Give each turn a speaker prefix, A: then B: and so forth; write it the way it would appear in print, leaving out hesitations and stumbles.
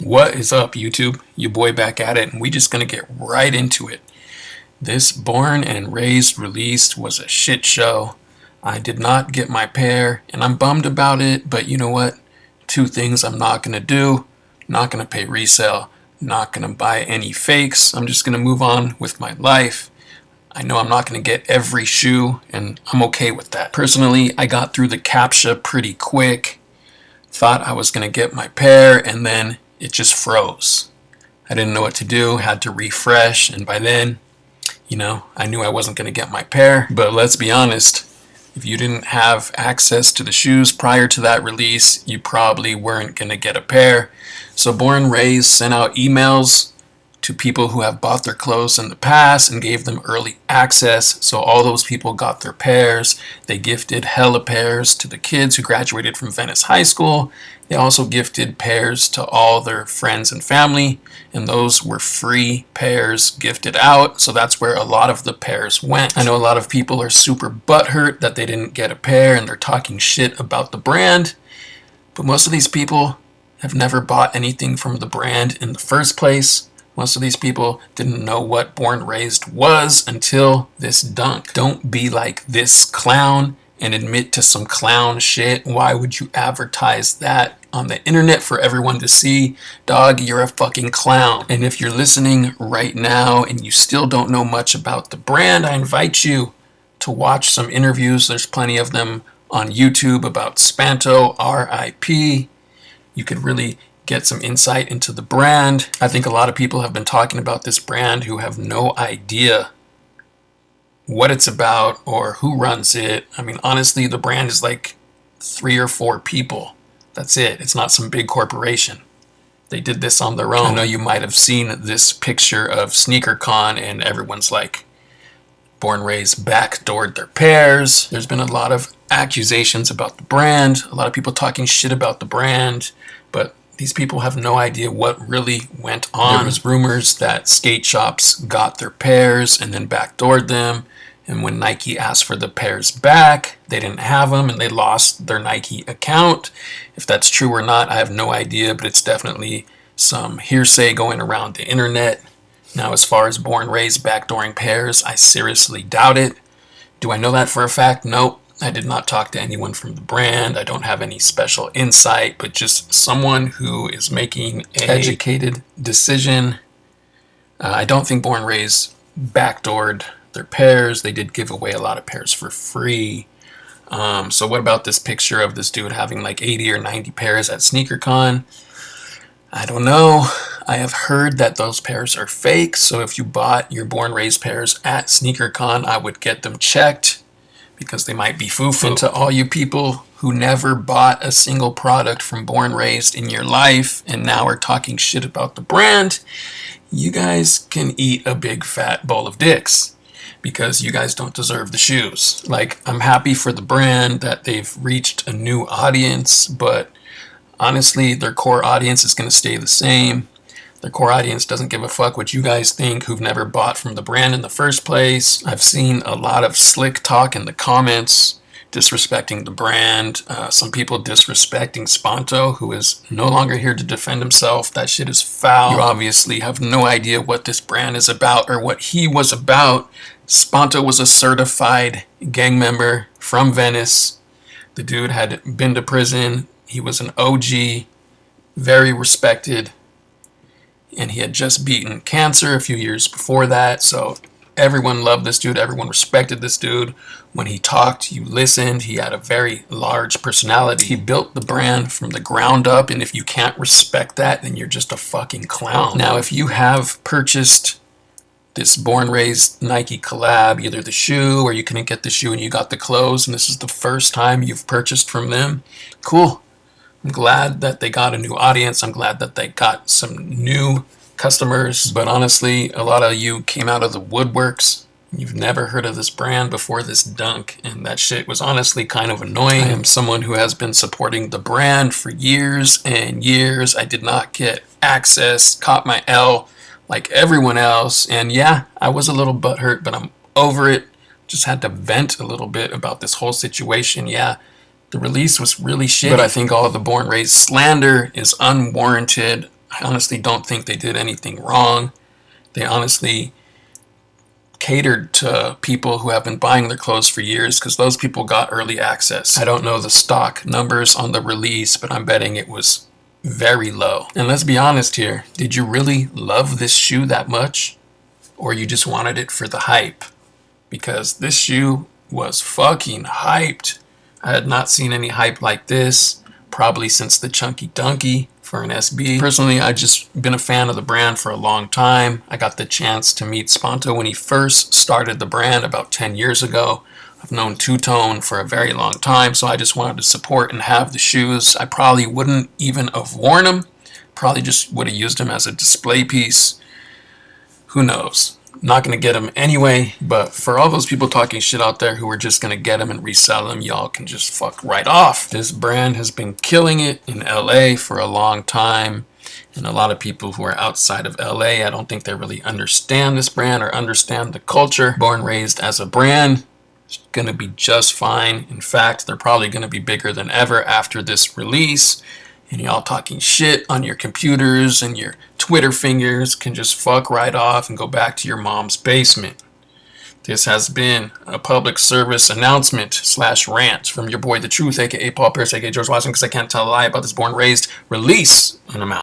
A: What is up, YouTube? Your boy back at it, and we just gonna get right into it. This Born and Raised release was a shit show. I did not get my pair, and I'm bummed about it, but you know what? Two things I'm not gonna do. Not gonna pay resale, not gonna buy any fakes. I'm just gonna move on with my life. I know I'm not gonna get every shoe, and I'm okay with that. Personally, I got through the CAPTCHA pretty quick. Thought I was gonna get my pair, and then it just froze. I didn't know what to do, had to refresh, and by then, I knew I wasn't going to get my pair. But let's be honest, if you didn't have access to the shoes prior to that release, you probably weren't going to get a pair. So BornXRaised sent out emails to people who have bought their clothes in the past and gave them early access. So all those people got their pairs. They gifted hella pairs to the kids who graduated from Venice High School. They also gifted pairs to all their friends and family, and those were free pairs gifted out. So that's where a lot of the pairs went. I know a lot of people are super butthurt that they didn't get a pair and they're talking shit about the brand, but most of these people have never bought anything from the brand in the first place. Most of these people didn't know what BornXRaised was until this dunk. Don't be like this clown and admit to some clown shit. Why would you advertise that on the internet for everyone to see? Dog, you're a fucking clown. And if you're listening right now and you still don't know much about the brand, I invite you to watch some interviews. There's plenty of them on YouTube about Spanto, RIP. You could really get some insight into the brand. I think a lot of people have been talking about this brand who have no idea what it's about or who runs it. I mean, honestly, the brand is like 3 or 4 people. That's it. It's not some big corporation. They did this on their own. I know you might have seen this picture of SneakerCon and everyone's like, BornXRaised backdoored their pairs. There's been a lot of accusations about the brand, a lot of people talking shit about the brand, but these people have no idea what really went on. There was rumors that skate shops got their pairs and then backdoored them. And when Nike asked for the pairs back, they didn't have them and they lost their Nike account. If that's true or not, I have no idea, but it's definitely some hearsay going around the internet. Now, as far as BornXRaised backdooring pairs, I seriously doubt it. Do I know that for a fact? Nope. I did not talk to anyone from the brand. I don't have any special insight, but just someone who is making an educated decision. I don't think BornXRaised backdoored their pairs. They did give away a lot of pairs for free. So what about this picture of this dude having like 80 or 90 pairs at SneakerCon? I don't know. I have heard that those pairs are fake. So if you bought your BornXRaised pairs at SneakerCon, I would get them checked, because they might be foo-foo. And to all you people who never bought a single product from BornXRaised in your life and now are talking shit about the brand, you guys can eat a big fat bowl of dicks, because you guys don't deserve the shoes. Like, I'm happy for the brand that they've reached a new audience, but honestly, their core audience is going to stay the same. Their core audience doesn't give a fuck what you guys think who've never bought from the brand in the first place. I've seen a lot of slick talk in the comments disrespecting the brand. Some people disrespecting Spanto, who is no longer here to defend himself. That shit is foul. You obviously have no idea what this brand is about or what he was about. Spanto was a certified gang member from Venice. The dude had been to prison. He was an OG, very respected. And he had just beaten cancer a few years before that. So everyone loved this dude. Everyone respected this dude. When he talked, you listened. He had a very large personality. He built the brand from the ground up. And if you can't respect that, then you're just a fucking clown. Now, if you have purchased this BornXRaised Nike collab, either the shoe or you couldn't get the shoe and you got the clothes, and this is the first time you've purchased from them, cool. I'm glad that they got a new audience. I'm glad that they got some new customers. But honestly, a lot of you came out of the woodworks. You've never heard of this brand before this dunk. And that shit was honestly kind of annoying. I am someone who has been supporting the brand for years and years. I did not get access, caught my L like everyone else. And yeah, I was a little butthurt, but I'm over it. Just had to vent a little bit about this whole situation. Yeah, the release was really shitty, but I think all of the BornXRaised slander is unwarranted. I honestly don't think they did anything wrong. They honestly catered to people who have been buying their clothes for years because those people got early access. I don't know the stock numbers on the release, but I'm betting it was very low. And let's be honest here, did you really love this shoe that much? Or you just wanted it for the hype? Because this shoe was fucking hyped. I had not seen any hype like this probably since the Chunky Dunky for an SB. Personally, I've just been a fan of the brand for a long time. I got the chance to meet Sponto when he first started the brand about 10 years ago. I've known Two-Tone for a very long time, so I just wanted to support and have the shoes. I probably wouldn't even have worn them. Probably just would have used them as a display piece. Who knows? Not going to get them anyway, but for all those people talking shit out there who are just going to get them and resell them, y'all can just fuck right off. This brand has been killing it in LA for a long time, and a lot of people who are outside of LA, I don't think they really understand this brand or understand the culture. BornXRaised as a brand is going to be just fine. In fact, they're probably going to be bigger than ever after this release. And y'all talking shit on your computers and your Twitter fingers can just fuck right off and go back to your mom's basement. This has been a public service announcement / rant from your boy The Truth, aka Paul Pierce, aka George Washington, because I can't tell a lie about this BornXRaised release. And I'm out.